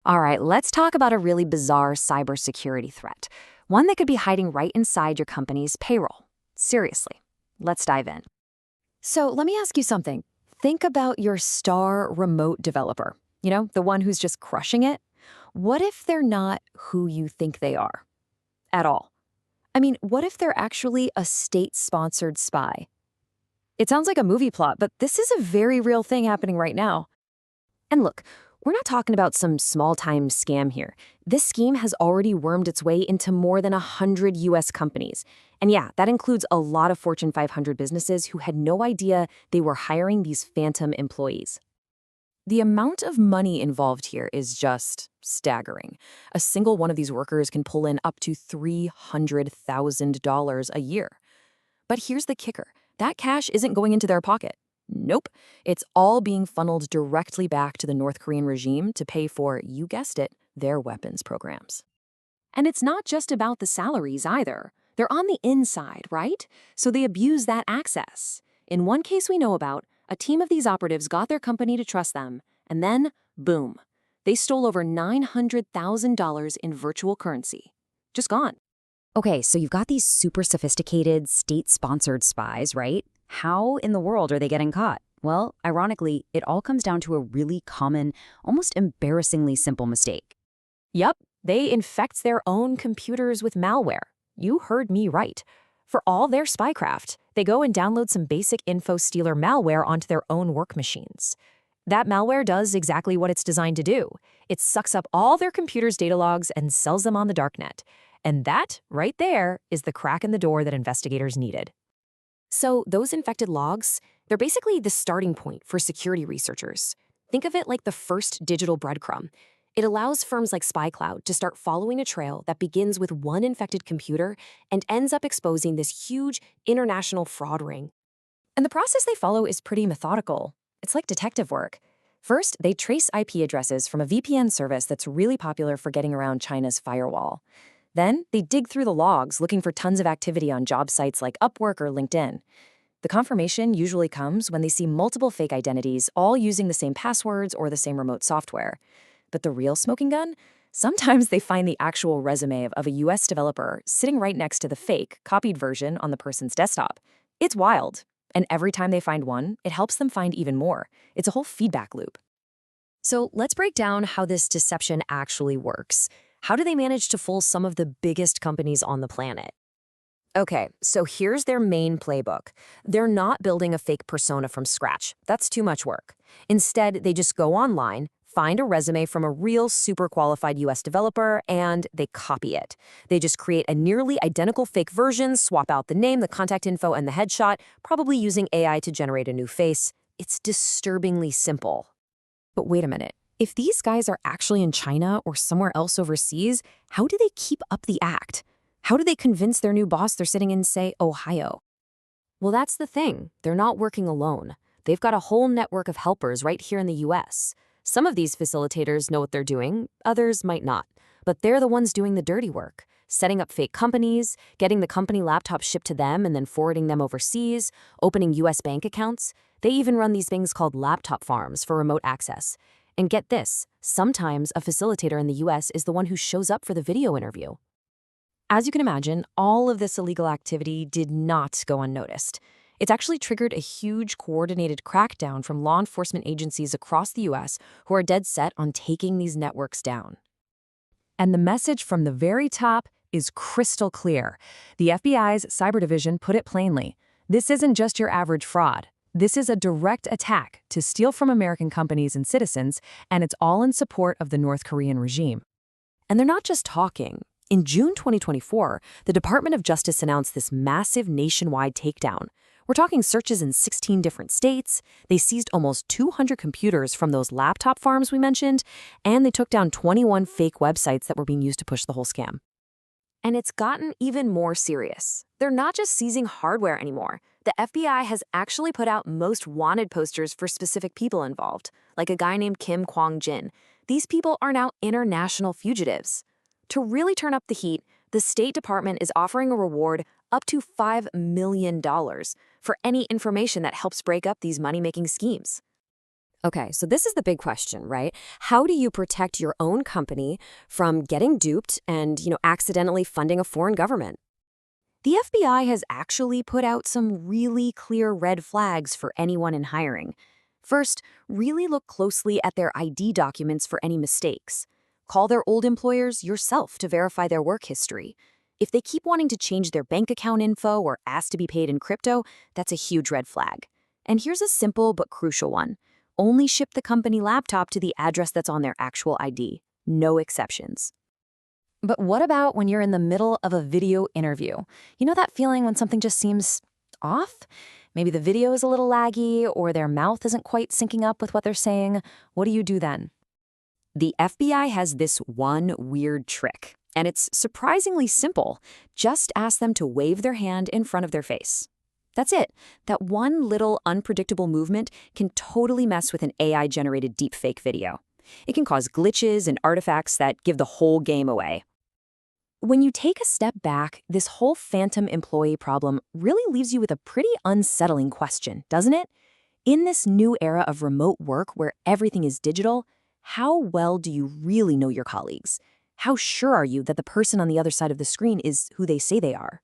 All right, let's talk about a really bizarre cybersecurity threat, one that could be hiding right inside your company's payroll. Seriously, let's dive in. So, let me ask you something. Think about your star remote developer, the one who's just crushing it. What if they're not who you think they are at all? I mean, what if they're actually a state sponsored spy? It sounds like a movie plot, but this is a very real thing happening right now. And look, we're not talking about some small-time scam here. This scheme has already wormed its way into more than 100 US companies. And yeah, that includes a lot of Fortune 500 businesses who had no idea they were hiring these phantom employees. The amount of money involved here is just staggering. A single one of these workers can pull in up to $300,000 a year. But here's the kicker. That cash isn't going into their pocket. Nope. It's all being funneled directly back to the North Korean regime to pay for, you guessed it, their weapons programs. And it's not just about the salaries either. They're on the inside, right? So they abuse that access. In one case we know about, a team of these operatives got their company to trust them, and then, boom, they stole over $900,000 in virtual currency. Just gone. Okay, so you've got these super sophisticated, state-sponsored spies, right? How in the world are they getting caught? Well, ironically, it all comes down to a really common, almost embarrassingly simple mistake. Yup, they infect their own computers with malware. You heard me right. For all their spycraft, they go and download some basic info stealer malware onto their own work machines. That malware does exactly what it's designed to do. It sucks up all their computers' data logs and sells them on the darknet. And that, right there, is the crack in the door that investigators needed. So those infected logs, they're basically the starting point for security researchers. Think of it like the first digital breadcrumb. It allows firms like SpyCloud to start following a trail that begins with one infected computer and ends up exposing this huge international fraud ring. And the process they follow is pretty methodical. It's like detective work. First, they trace IP addresses from a VPN service that's really popular for getting around China's firewall. Then, they dig through the logs looking for tons of activity on job sites like Upwork or LinkedIn. The confirmation usually comes when they see multiple fake identities, all using the same passwords or the same remote software. But the real smoking gun? Sometimes they find the actual resume of a US developer sitting right next to the fake, copied version on the person's desktop. It's wild. And every time they find one, it helps them find even more. It's a whole feedback loop. So let's break down how this deception actually works. How do they manage to fool some of the biggest companies on the planet? Okay, so here's their main playbook. They're not building a fake persona from scratch. That's too much work. Instead, they just go online, find a resume from a real super qualified US developer, and they copy it. They just create a nearly identical fake version, swap out the name, the contact info, and the headshot, probably using AI to generate a new face. It's disturbingly simple. But wait a minute. If these guys are actually in China or somewhere else overseas, how do they keep up the act? How do they convince their new boss they're sitting in, say, Ohio? Well, that's the thing. They're not working alone. They've got a whole network of helpers right here in the US. Some of these facilitators know what they're doing, others might not. But they're the ones doing the dirty work, setting up fake companies, getting the company laptops shipped to them and then forwarding them overseas, opening US bank accounts. They even run these things called laptop farms for remote access. And get this, sometimes a facilitator in the US is the one who shows up for the video interview. As you can imagine, all of this illegal activity did not go unnoticed. It's actually triggered a huge coordinated crackdown from law enforcement agencies across the US who are dead set on taking these networks down. And the message from the very top is crystal clear. The FBI's cyber division put it plainly. This isn't just your average fraud. This is a direct attack to steal from American companies and citizens, and it's all in support of the North Korean regime. And they're not just talking. In June 2024, the Department of Justice announced this massive nationwide takedown. We're talking searches in 16 different states. They seized almost 200 computers from those laptop farms we mentioned, and they took down 21 fake websites that were being used to push the whole scam. And it's gotten even more serious. They're not just seizing hardware anymore. The FBI has actually put out most wanted posters for specific people involved, like a guy named Kim Kwang-jin. These people are now international fugitives. To really turn up the heat, the State Department is offering a reward up to $5 million for any information that helps break up these money-making schemes. Okay, so this is the big question, right? How do you protect your own company from getting duped and, accidentally funding a foreign government? The FBI has actually put out some really clear red flags for anyone in hiring. First, really look closely at their ID documents for any mistakes. Call their old employers yourself to verify their work history. If they keep wanting to change their bank account info or ask to be paid in crypto, that's a huge red flag. And here's a simple but crucial one. Only ship the company laptop to the address that's on their actual ID. No exceptions. But what about when you're in the middle of a video interview? You know that feeling when something just seems off? Maybe the video is a little laggy or their mouth isn't quite syncing up with what they're saying. What do you do then? The FBI has this one weird trick, and it's surprisingly simple. Just ask them to wave their hand in front of their face. That's it. That one little unpredictable movement can totally mess with an AI-generated deepfake video. It can cause glitches and artifacts that give the whole game away. When you take a step back, this whole phantom employee problem really leaves you with a pretty unsettling question, doesn't it? In this new era of remote work where everything is digital, how well do you really know your colleagues? How sure are you that the person on the other side of the screen is who they say they are?